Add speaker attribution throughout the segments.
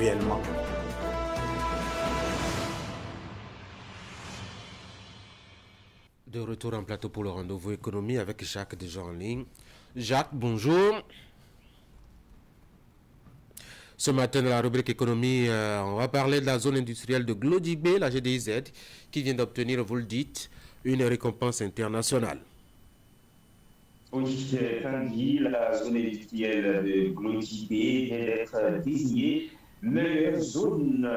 Speaker 1: réellement.
Speaker 2: De retour en plateau pour le rendez-vous économie avec Jacques déjà en ligne. Jacques, bonjour. Ce matin, dans la rubrique économie, on va parler de la zone industrielle de Glodibé, la GDIZ, qui vient d'obtenir, vous le dites, une récompense internationale.
Speaker 3: Oui, Tanguy, la zone industrielle de Glodibé vient d'être désignée meilleure zone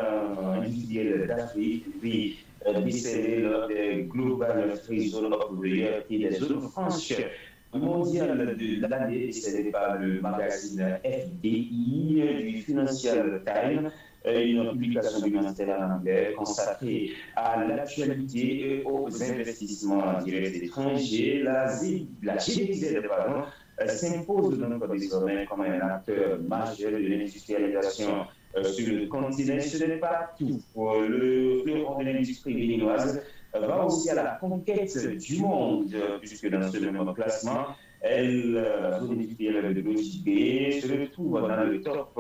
Speaker 3: industrielle d'Afrique, puis décernée lors des Global Free Zone of the Year et des zones franches mondiales de l'année décernée par le magazine FDI du Financial Times, une publication du ministère en anglais consacrée à l'actualité et aux investissements directs étrangers. La GDZ, s'impose donc désormais comme un acteur majeur de l'industrialisation sur le continent. Ce n'est pas tout. Le fleuron de l'industrie béninoise va aussi à la conquête du monde, puisque dans ce même classement, la zone industrielle de l'OJB se retrouve dans le top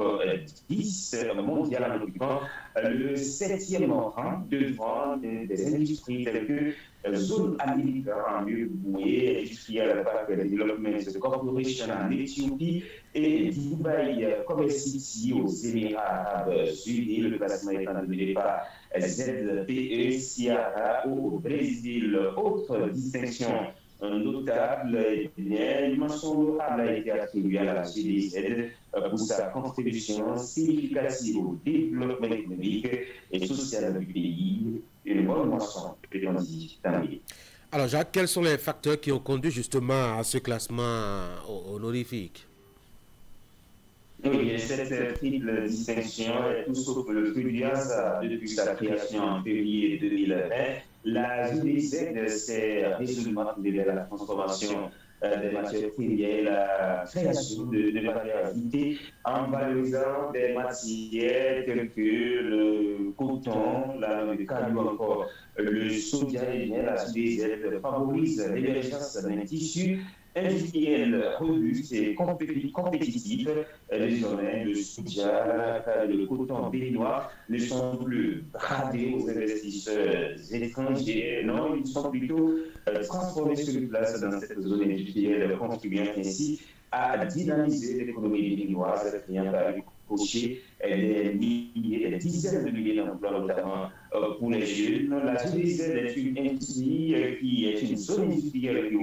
Speaker 3: 10 mondial en occupant le 7e rang devant des industries telles que Zone America en Uruguay, Industrial Park Development Corporation en Éthiopie et Dubai Commerce City aux Émirats Arabes Unis. Le classement est dominé par ZPE Sierra au Brésil. Autre distinction notable, une mention notable a été attribuée à la GDZ pour sa contribution significative au développement économique et social du pays. Une bonne mention, peut-on dire.
Speaker 2: Alors Jacques, quels sont les facteurs qui ont conduit justement à ce classement honorifique?
Speaker 3: Oui, cette triple distinction est tout sauf le fruit du hasard. Depuis sa création en février 2020, la GDZ s'est résolument tournée vers la transformation des matières premières, la création de variabilité en valorisant des matières telles que le coton, le canne ou encore le soja. La GDZ favorise l'émergence d'un tissu industriel robuste et compétitif. Désormais, le soja et le coton béninois ne sont plus bradés aux investisseurs étrangers. Non, ils sont plutôt transformés sur place dans cette zone industrielle, contribuant ainsi à dynamiser l'économie béninoise, ayant permis cocher des milliers, des dizaines de milliers d'emplois, notamment pour les jeunes. La GDZ est une industrie qui est une zone industrielle qui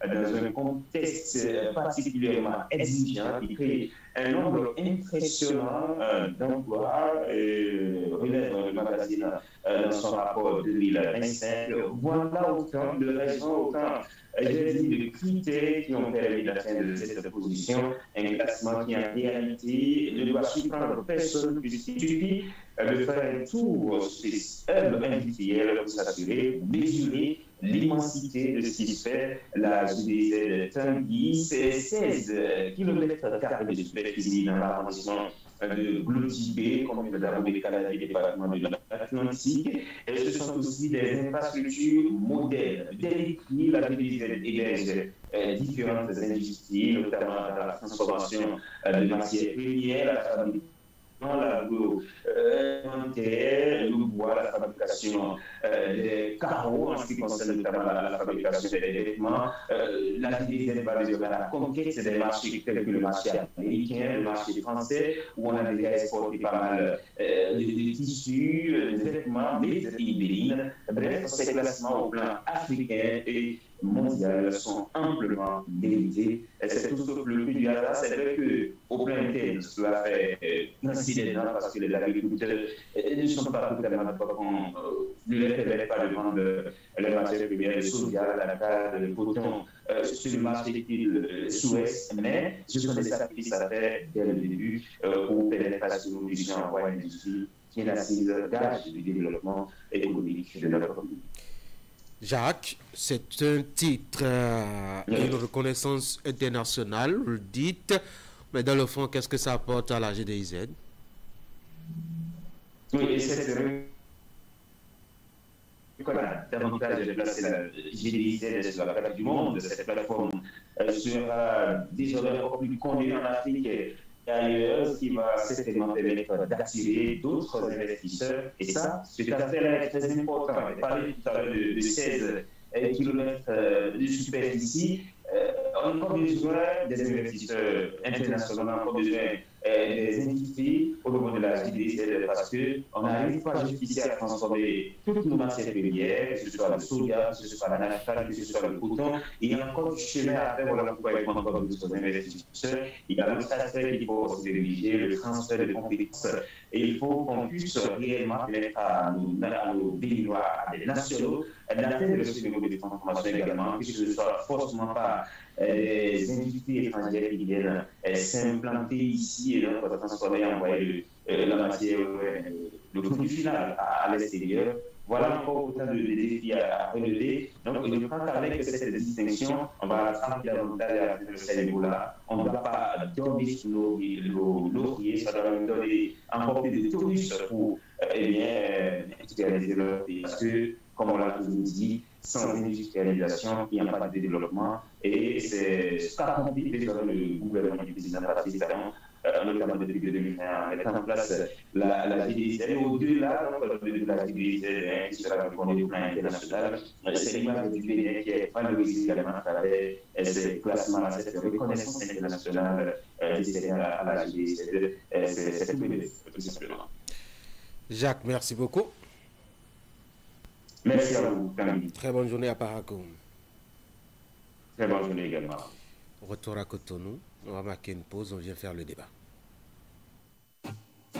Speaker 3: dans un contexte particulièrement exigeant, qui crée un nombre impressionnant d'emplois, relève le magazine dans son rapport 2025. Voilà autant de raisons, autant j'ai dit de critères qui ont permis d'atteindre cette position, un classement qui en réalité ne doit surprendre personne, puisqu'il suffit de faire un tour sur ces œuvres industrielles pour s'assurer, mesurer l'immensité de ce qui se fait. La GDZ Tanguy, c'est 16 km² de superficie dans l'arrondissement de Glodibé, commune d'Arabie-Canada, département de l'Atlantique. Et ce sont aussi des infrastructures modernes. Dès que la GDZ héberge différentes industries, notamment dans la transformation de matières premières, la fabrication, l'agroalimentaire, le bois, la fabrication des carreaux, en ce qui concerne notamment la fabrication des vêtements. La GDZ va désormais à la conquête des marchés tels que le marché américain, le marché français, où on a déjà exporté pas mal de tissus, de vêtements, des hybrides. Bref, ces classements au plan africain et mondial sont amplement mérités. C'est tout sauf le plus du hasard. C'est vrai qu'au plan interne, cela fait incident parce que les agriculteurs ne sont pas totalement d'accord qu'on ne les permet pas de vendre les matières premières, le soja, la canne, le coton sur le marché qu'ils souhaitent, mais ce sont des sacrifices à faire dès le début pour permettre à ce production en une industrie qui est l'assise gage du développement économique de notre pays.
Speaker 2: Jacques, c'est un titre et une reconnaissance internationale, vous le dites, mais dans le fond, qu'est-ce que ça apporte à la GDIZ?
Speaker 3: Oui, et c'est qu'on a davantage de placer la GDIZ sur la carte du monde. Cette plateforme sera désormais encore plus connue en Afrique d'ailleurs, ce qui va certainement permettre d'attirer d'autres investisseurs. Et ça, cet aspect-là est très important. On a parlé tout à l'heure de 16 kilomètres de superficie. On a encore besoin des investisseurs internationaux, on a encore besoin des industries au niveau de la JDC parce qu'on n'arrive pas juste ici à transformer toutes nos matières premières, que ce soit le soja, que ce soit la nafta, que ce soit le coton. Il y a encore du chemin à faire, voilà pourquoi il faut encore d'autres investisseurs. Il y a l'autre aspect qu'il faut diriger, le transfert de compétences. Et il faut qu'on puisse réellement permettre à nos Béninois, à des nationaux, d'atteindre ce niveau de transformation également, que ce ne soit forcément pas des industries étrangères qui viennent s'implanter ici et donc transformer, envoyer la matière, le produit final à l'extérieur. Voilà encore autant de défis à relever. Donc, je pense qu'avec cette distinction, on va remplir davantage à ce niveau-là. On ne va pas dormir sur nos lauriers, ça doit nous donner encore plus de touristes pour industrialiser leur pays. Parce que, comme on l'a toujours dit, sans industrialisation, il n'y a pas de développement. Et c'est ce qu'a accompli le gouvernement du président Patrice Talon, notamment depuis 2021, mettre en place la JDC. Et au-delà de la JDC, qui sera reconnue au plan international, c'est l'image du Bénin qui est valorisée également à travers ces classements, cette reconnaissance internationale décernée à la JDC. C'est tout bénéfice, tout simplement.
Speaker 2: Jacques, merci beaucoup.
Speaker 3: Merci à vous, Camille.
Speaker 2: Très bonne journée à Paracoum.
Speaker 3: Très bonne journée également.
Speaker 2: Retour à Cotonou. On va marquer une pause, on vient faire le débat.